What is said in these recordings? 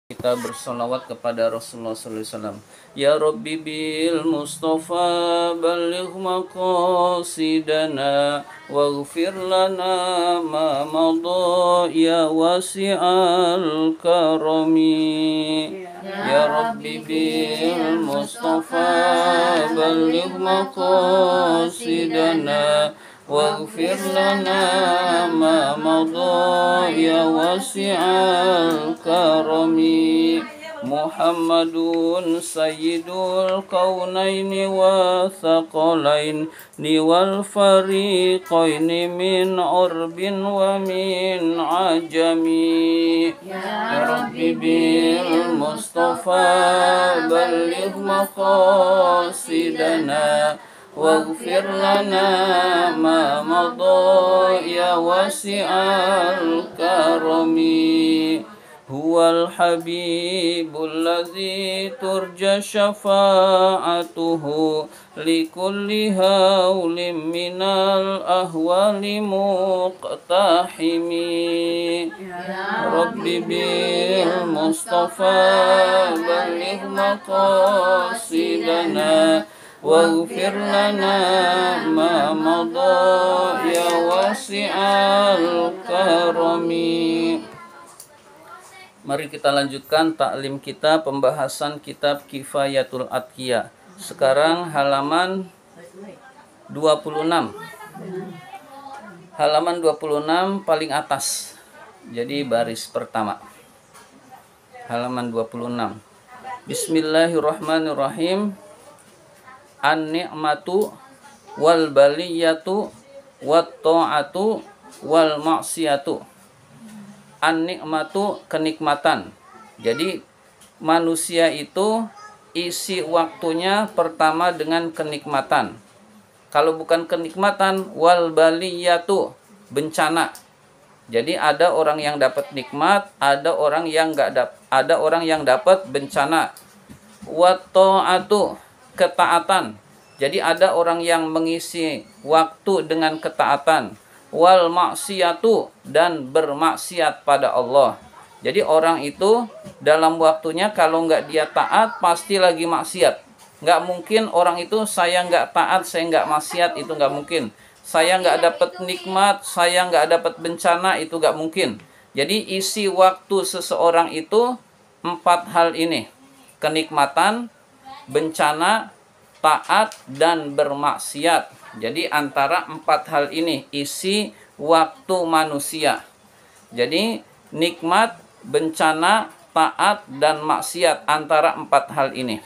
Kita bersolawat kepada Rasulullah SAW. Ya Rabbi bil Mustafa balligh maqasidana waghfir lana ma madha ya wasi'al karami. Ya Rabbi bil Mustafa balligh maqasidana waghfir lana ma madha ya wasi'al karami. Muhammadun sayyidul kaunaini wa thaqalaini wal fariqaini min urbin wa min ajami. Ya Rabbi bil Mustafa balligh maqasidana waghfir lana ma madha ya wasi'al karami. Huwal habibul ladzi turja syafa'atuhu likulli haulim minal ahwali muqtahimi. Rabbi bil Mustafa balligh maqasidana waghfir lana ma madha ya wasi'al karami. Mari kita lanjutkan taklim kita, pembahasan kitab Kifayatul Atqiya. Sekarang halaman 26. Halaman 26 paling atas. Jadi baris pertama. Halaman 26. Bismillahirrahmanirrahim. An-ni'matu wal baliyatu wat ta'atu wal ma'siyatu. An-nikmatu kenikmatan. Jadi manusia itu isi waktunya pertama dengan kenikmatan. Kalau bukan kenikmatan, wal baliyatu bencana. Jadi ada orang yang dapat nikmat, ada orang yang dapat bencana. Wa ta'atu ketaatan. Jadi ada orang yang mengisi waktu dengan ketaatan. Wal maksiyatu dan bermaksiat pada Allah. Jadi orang itu dalam waktunya kalau nggak dia taat pasti lagi maksiat. Nggak mungkin orang itu saya nggak taat, saya nggak maksiat, itu nggak mungkin. Saya nggak dapat nikmat, saya nggak dapat bencana, itu nggak mungkin. Jadi isi waktu seseorang itu 4 hal ini. Kenikmatan, bencana, taat, dan bermaksiat. Jadi antara 4 hal ini isi waktu manusia. Jadi nikmat, bencana, taat, dan maksiat antara 4 hal ini.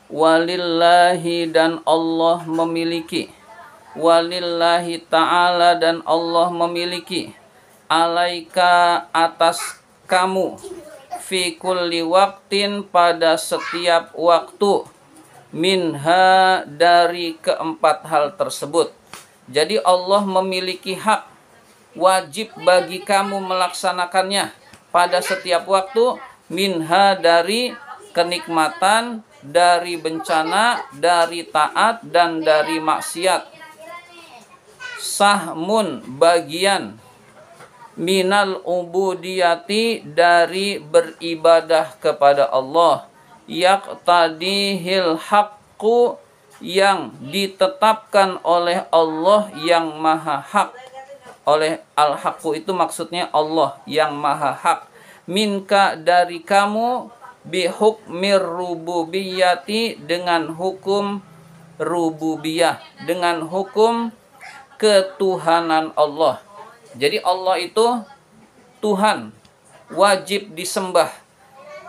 Walillahi dan Allah memiliki. Walillahi ta'ala dan Allah memiliki. Alaika atas kamu. Fi kulli waktin pada setiap waktu. Minha dari keempat hal tersebut. Jadi Allah memiliki hak, wajib bagi kamu melaksanakannya pada setiap waktu. Minha dari kenikmatan, dari bencana, dari taat, dan dari maksiat. Sahmun bagian. Minal ubudiyati dari beribadah kepada Allah. Yaqtadihil haqqu yang ditetapkan oleh Allah yang maha hak. Oleh al-haqqu itu maksudnya Allah yang maha hak. Minka dari kamu bihukmir rububiyati dengan hukum rububiyah, dengan hukum ketuhanan Allah. Jadi Allah itu Tuhan, wajib disembah.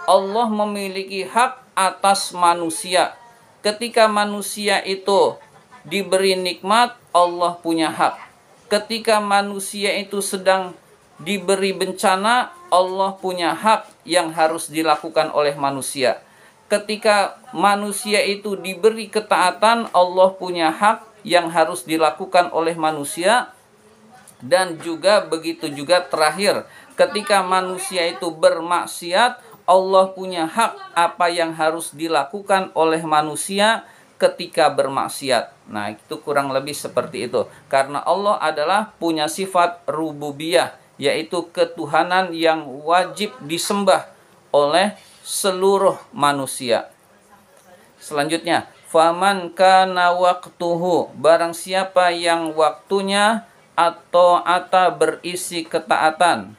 Allah memiliki hak atas manusia. Ketika manusia itu diberi nikmat, Allah punya hak. Ketika manusia itu sedang diberi bencana, Allah punya hak yang harus dilakukan oleh manusia. Ketika manusia itu diberi ketaatan, Allah punya hak yang harus dilakukan oleh manusia. Dan juga begitu juga terakhir, ketika manusia itu bermaksiat, Allah punya hak apa yang harus dilakukan oleh manusia ketika bermaksiat. Nah, itu kurang lebih seperti itu. Karena Allah adalah punya sifat rububiyah, yaitu ketuhanan yang wajib disembah oleh seluruh manusia. Selanjutnya, faman kana waqtuhu, barang siapa yang waktunya atau berisi ketaatan.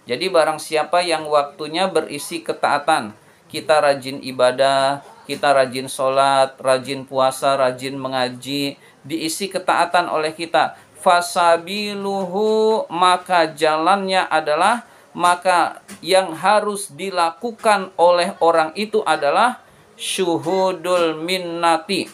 Jadi barang siapa yang waktunya berisi ketaatan, kita rajin ibadah, kita rajin sholat, rajin puasa, rajin mengaji, diisi ketaatan oleh kita. Fasabiluhu, maka jalannya adalah, maka yang harus dilakukan oleh orang itu adalah syuhudul minnati,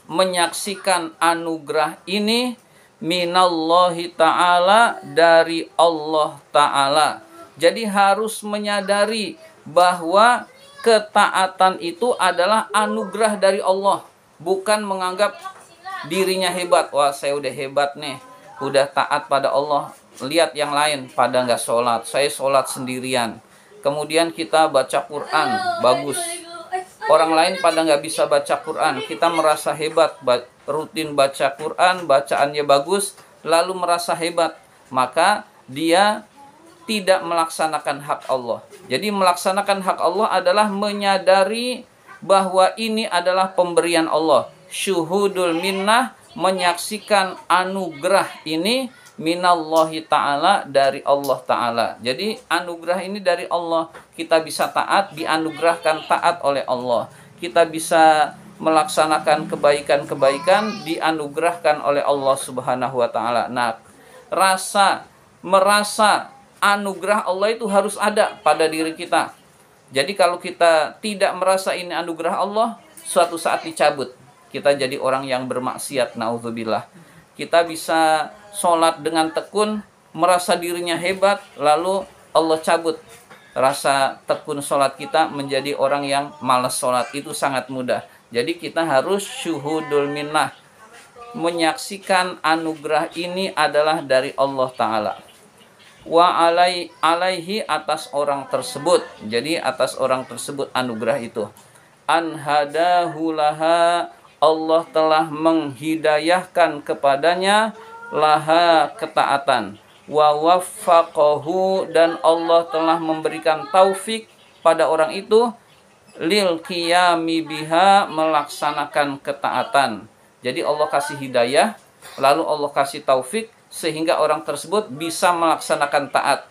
menyaksikan anugerah ini minallahi ta'ala, dari Allah ta'ala. Jadi harus menyadari bahwa ketaatan itu adalah anugerah dari Allah, bukan menganggap dirinya hebat. Wah, saya udah hebat nih, udah taat pada Allah, lihat yang lain pada nggak sholat, saya sholat sendirian. Kemudian kita baca Quran bagus, orang lain pada nggak bisa baca Quran, kita merasa hebat, rutin baca Quran, bacaannya bagus, lalu merasa hebat, maka dia tidak melaksanakan hak Allah. Jadi melaksanakan hak Allah adalah menyadari bahwa ini adalah pemberian Allah. Syuhudul minnah, menyaksikan anugerah ini minallahi ta'ala, dari Allah ta'ala. Jadi anugerah ini dari Allah, kita bisa taat, dianugerahkan taat oleh Allah. Kita bisa melaksanakan kebaikan-kebaikan, dianugerahkan oleh Allah subhanahu wa ta'ala. Nah, merasa anugerah Allah itu harus ada pada diri kita. Jadi kalau kita tidak merasa ini anugerah Allah, suatu saat dicabut, kita jadi orang yang bermaksiat, naudzubillah. Kita bisa sholat dengan tekun, merasa dirinya hebat, lalu Allah cabut rasa tekun sholat kita, menjadi orang yang malas sholat. Itu sangat mudah. Jadi kita harus syuhudul minnah, menyaksikan anugerah ini adalah dari Allah Ta'ala. Wa alaihi, atas orang tersebut. Jadi atas orang tersebut anugerah itu. Anhadahu laha, Allah telah menghidayahkan kepadanya laha, ketaatan. Wa waffaqahu, dan Allah telah memberikan taufik pada orang itu lil qiyami biha, melaksanakan ketaatan. Jadi Allah kasih hidayah, lalu Allah kasih taufik sehingga orang tersebut bisa melaksanakan taat.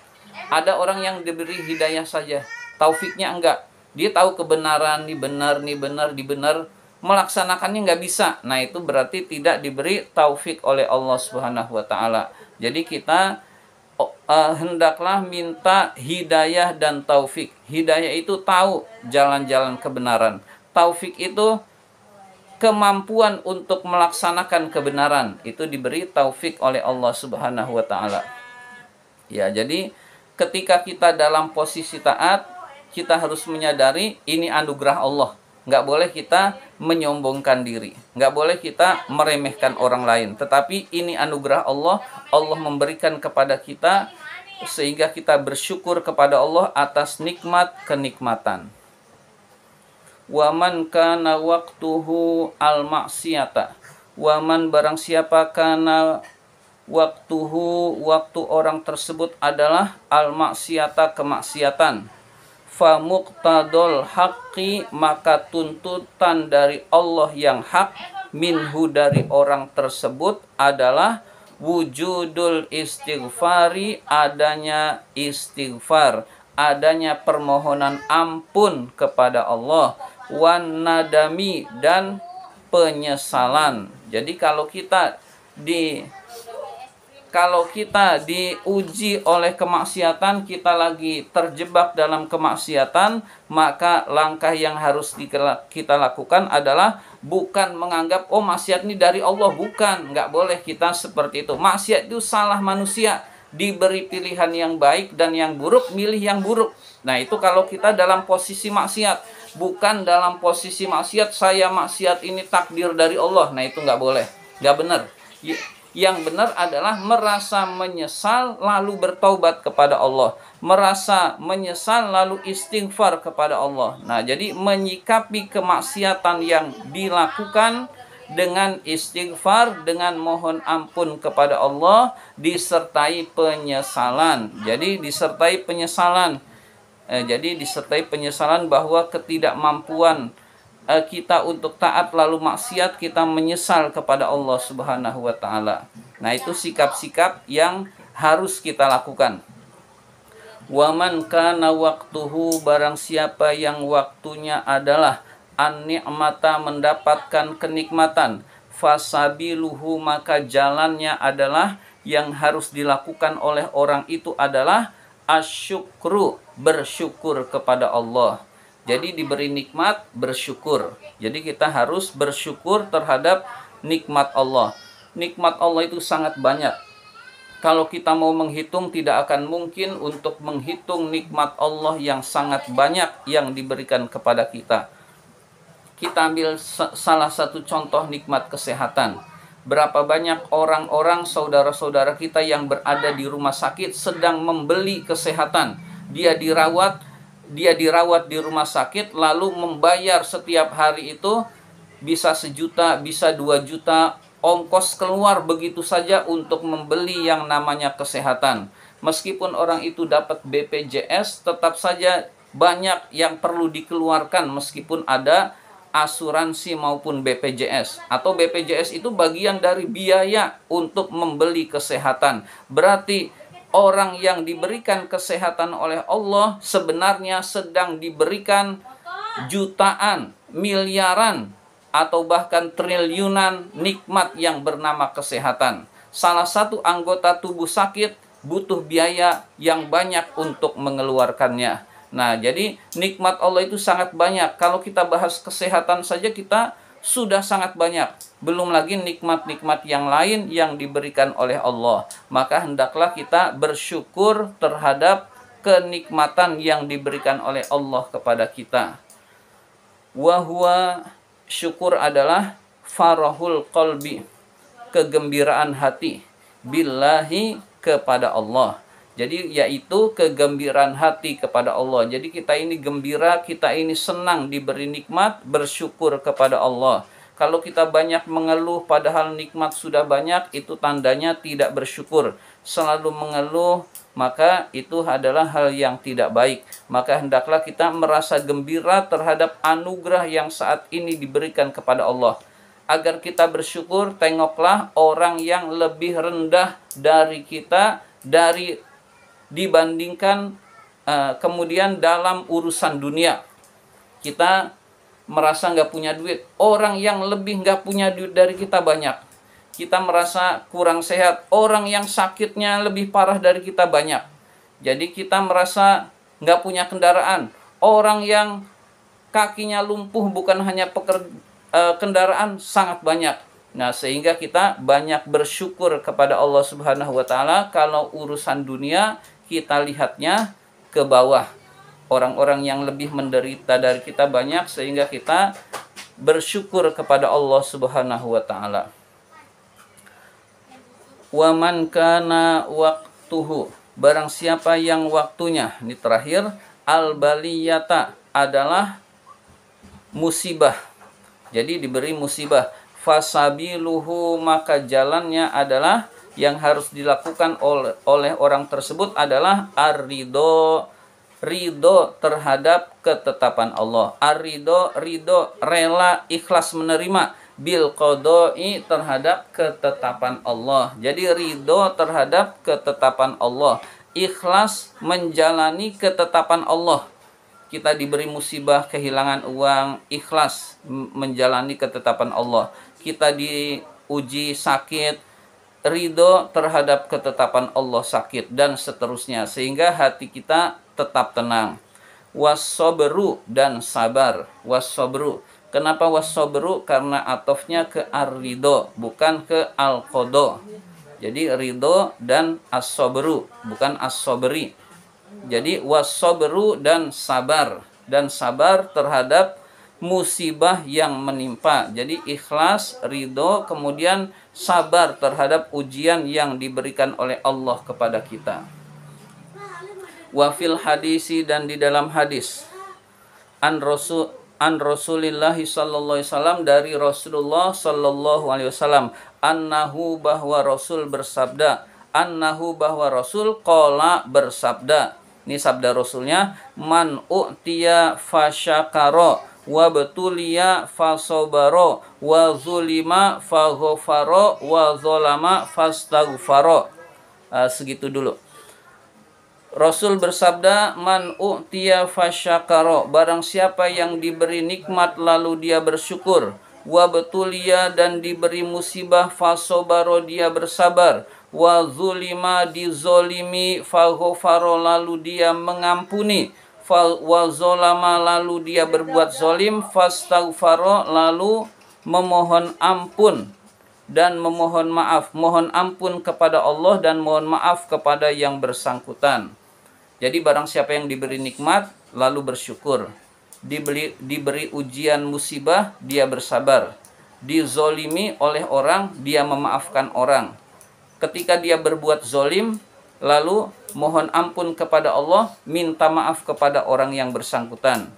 Ada orang yang diberi hidayah saja, taufiknya enggak. Dia tahu kebenaran, ini benar, ini benar, di benar, melaksanakannya nggak bisa. Nah, itu berarti tidak diberi taufik oleh Allah Subhanahu wa ta'ala. Jadi kita hendaklah minta hidayah dan taufik. Hidayah itu tahu jalan-jalan kebenaran. Taufik itu kemampuan untuk melaksanakan kebenaran. Itu diberi taufik oleh Allah Subhanahu wa ta'ala. Ya, jadi ketika kita dalam posisi taat, kita harus menyadari ini anugerah Allah. Nggak boleh kita menyombongkan diri, nggak boleh kita meremehkan orang lain, tetapi ini anugerah Allah. Allah memberikan kepada kita sehingga kita bersyukur kepada Allah atas nikmat kenikmatan. Waman kana waqtuhu al maksiyata, waman barang siapa kana waqtuhu, waktu orang tersebut adalah al maksiyata, kemaksiatan. Famuqtadol haqqi, maka tuntutan dari Allah yang hak, minhu, dari orang tersebut adalah wujudul istighfari, adanya istighfar, adanya permohonan ampun kepada Allah, wan nadami, dan penyesalan. Jadi kalau kita diuji oleh kemaksiatan, kita lagi terjebak dalam kemaksiatan, maka langkah yang harus kita lakukan adalah bukan menganggap, oh maksiat ini dari Allah. Bukan, nggak boleh kita seperti itu. Maksiat itu salah manusia, diberi pilihan yang baik dan yang buruk, milih yang buruk. Nah, itu kalau kita dalam posisi maksiat, bukan dalam posisi maksiat, saya maksiat ini takdir dari Allah. Nah, itu nggak boleh, nggak benar. Yang benar adalah merasa menyesal lalu bertaubat kepada Allah, merasa menyesal lalu istighfar kepada Allah. Nah, jadi menyikapi kemaksiatan yang dilakukan dengan istighfar, dengan mohon ampun kepada Allah, disertai penyesalan. Jadi disertai penyesalan. Jadi disertai penyesalan bahwa ketidakmampuan kita untuk taat lalu maksiat, kita menyesal kepada Allah Subhanahu wa taala. Nah, itu sikap-sikap yang harus kita lakukan. Waman kana waktuhu, barang siapa yang waktunya adalah an-ni'mata, mendapatkan kenikmatan, fasabiluhu, maka jalannya adalah, yang harus dilakukan oleh orang itu adalah asyukru, bersyukur kepada Allah. Jadi diberi nikmat, bersyukur. Jadi kita harus bersyukur terhadap nikmat Allah. Nikmat Allah itu sangat banyak. Kalau kita mau menghitung, tidak akan mungkin untuk menghitung nikmat Allah yang sangat banyak yang diberikan kepada kita. Kita ambil salah satu contoh nikmat kesehatan. Berapa banyak orang-orang, saudara-saudara kita yang berada di rumah sakit sedang membeli kesehatan. Dia dirawat di rumah sakit, lalu membayar setiap hari itu bisa 1 juta, bisa 2 juta. Ongkos keluar begitu saja untuk membeli yang namanya kesehatan. Meskipun orang itu dapat BPJS, tetap saja banyak yang perlu dikeluarkan meskipun ada asuransi maupun BPJS. Atau BPJS itu bagian dari biaya untuk membeli kesehatan. Berarti orang yang diberikan kesehatan oleh Allah sebenarnya sedang diberikan jutaan, miliaran, atau bahkan triliunan nikmat yang bernama kesehatan. Salah satu anggota tubuh sakit butuh biaya yang banyak untuk mengeluarkannya. Nah, jadi nikmat Allah itu sangat banyak. Kalau kita bahas kesehatan saja kita sudah sangat banyak. Belum lagi nikmat-nikmat yang lain yang diberikan oleh Allah. Maka hendaklah kita bersyukur terhadap kenikmatan yang diberikan oleh Allah kepada kita. Wahwa, syukur adalah farahul qalbi, kegembiraan hati, billahi, kepada Allah. Jadi yaitu kegembiraan hati kepada Allah. Jadi kita ini gembira, kita ini senang diberi nikmat, bersyukur kepada Allah. Kalau kita banyak mengeluh padahal nikmat sudah banyak, itu tandanya tidak bersyukur. Selalu mengeluh, maka itu adalah hal yang tidak baik. Maka hendaklah kita merasa gembira terhadap anugerah yang saat ini diberikan kepada Allah. Agar kita bersyukur, tengoklah orang yang lebih rendah dari kita, dibandingkan kemudian dalam urusan dunia. Kita merasa nggak punya duit, orang yang lebih nggak punya duit dari kita banyak. Kita merasa kurang sehat, orang yang sakitnya lebih parah dari kita banyak. Jadi kita merasa nggak punya kendaraan, orang yang kakinya lumpuh bukan hanya kendaraan sangat banyak. Nah, sehingga kita banyak bersyukur kepada Allah Subhanahu wa taala. Kalau urusan dunia kita lihatnya ke bawah. Orang-orang yang lebih menderita dari kita banyak, sehingga kita bersyukur kepada Allah Subhanahu wa taala. Wa man kana waqtuhu, barang siapa yang waktunya, ini terakhir, al-baliyata, adalah musibah. Jadi diberi musibah, fasabiluhu, maka jalannya adalah, yang harus dilakukan oleh orang tersebut adalah ar-ridho, ridho terhadap ketetapan Allah. Ar-ridho, ridho, rela, ikhlas menerima, bil qadai, terhadap ketetapan Allah. Jadi ridho terhadap ketetapan Allah, ikhlas menjalani ketetapan Allah. Kita diberi musibah, kehilangan uang, ikhlas menjalani ketetapan Allah. Kita diuji sakit, ridho terhadap ketetapan Allah sakit, dan seterusnya, sehingga hati kita tetap tenang. Was-sabru, dan sabar. Was-sabru. Kenapa was-sabru? Karena atofnya ke ar-ridho, bukan ke al-qadha. Jadi ridho dan as-sabru, bukan as-sabri. Jadi was-sabru, dan sabar. Dan sabar terhadap musibah yang menimpa. Jadi ikhlas, ridho, kemudian sabar terhadap ujian yang diberikan oleh Allah kepada kita. Wa fil hadisi, dan di dalam hadis, an Rasulillah sallallahu alaihi wasallam, dari Rasulullah sallallahu alaihi wasallam, annahu, bahwa Rasul bersabda, annahu, bahwa Rasul qala bersabda, Ini sabda Rasulnya, man u'tiya fasyakaro wa betuliya fasobaro wa zulima faghofaro wa zolama fastaghfaro. Segitu dulu. Rasul bersabda, man u'tiya fasyakaro, barang siapa yang diberi nikmat lalu dia bersyukur, wa betulia, dan diberi musibah, fasobaro, dia bersabar, wa zulima, dizolimi, faghofaro, lalu dia mengampuni, wa zolama, lalu dia berbuat zolim, fastaghfaro, lalu memohon ampun dan memohon maaf, mohon ampun kepada Allah dan mohon maaf kepada yang bersangkutan. Jadi barang siapa yang diberi nikmat lalu bersyukur, diberi ujian musibah dia bersabar, dizolimi oleh orang dia memaafkan orang. Ketika dia berbuat zolim lalu mohon ampun kepada Allah, minta maaf kepada orang yang bersangkutan.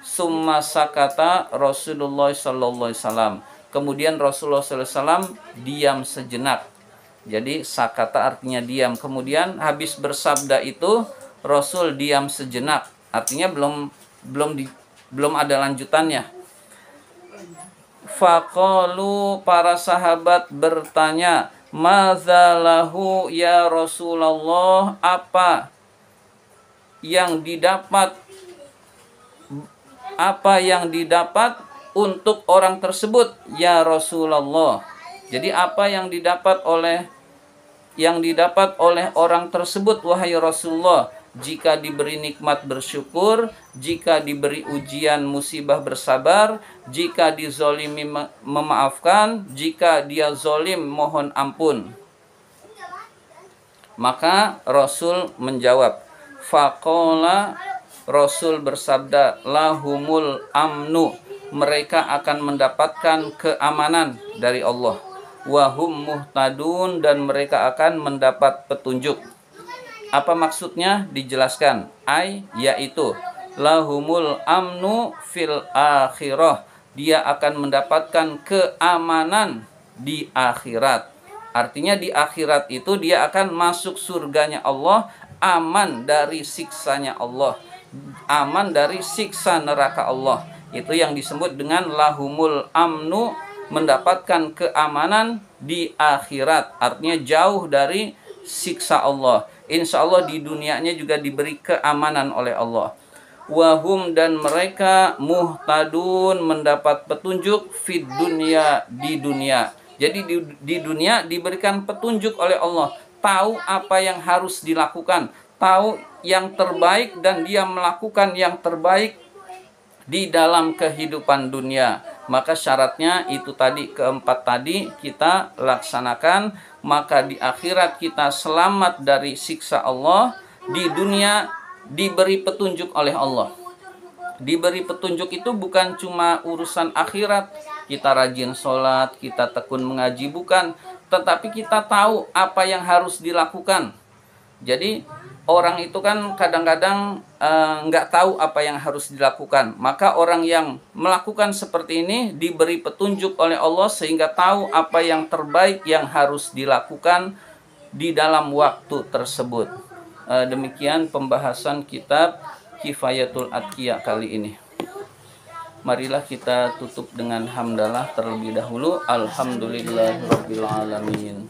Summa sakata Rasulullah sallallahu alaihi wasallam. Kemudian Rasulullah SAW diam sejenak. Jadi sakata artinya diam. Kemudian habis bersabda itu Rasul diam sejenak. Artinya belum ada lanjutannya. Faqalu, para sahabat bertanya, madzalahu ya Rasulullah, apa yang didapat untuk orang tersebut ya Rasulullah. Jadi apa yang didapat oleh orang tersebut wahai Rasulullah? Jika diberi nikmat bersyukur, jika diberi ujian musibah bersabar, jika dizolimi memaafkan, jika dia zolim mohon ampun. Maka Rasul menjawab, faqala, Rasul bersabda, lahumul amnu, mereka akan mendapatkan keamanan dari Allah. Wahum muhtadun, dan mereka akan mendapat petunjuk. Apa maksudnya? Dijelaskan. Yaitu lahumul amnu fil akhirah, dia akan mendapatkan keamanan di akhirat. Artinya di akhirat itu dia akan masuk surganya Allah, aman dari siksanya Allah, aman dari siksa neraka Allah. Itu yang disebut dengan lahumul amnu, mendapatkan keamanan di akhirat. Artinya jauh dari siksa Allah. Insya Allah di dunianya juga diberi keamanan oleh Allah. Wahum, dan mereka muhtadun, mendapat petunjuk fid dunya, di dunia. Jadi di dunia diberikan petunjuk oleh Allah. Tahu apa yang harus dilakukan. Tahu yang terbaik dan dia melakukan yang terbaik di dalam kehidupan dunia. Maka syaratnya itu tadi, keempat tadi kita laksanakan, maka di akhirat kita selamat dari siksa Allah, di dunia diberi petunjuk oleh Allah. Diberi petunjuk itu bukan cuma urusan akhirat, kita rajin sholat, kita tekun mengaji, bukan, tetapi kita tahu apa yang harus dilakukan. Jadi orang itu kan kadang-kadang nggak tahu apa yang harus dilakukan. Maka orang yang melakukan seperti ini diberi petunjuk oleh Allah sehingga tahu apa yang terbaik yang harus dilakukan di dalam waktu tersebut. Demikian pembahasan kitab Kifayatul Atqiya kali ini. Marilah kita tutup dengan hamdalah terlebih dahulu. Alhamdulillahirabbil alamin.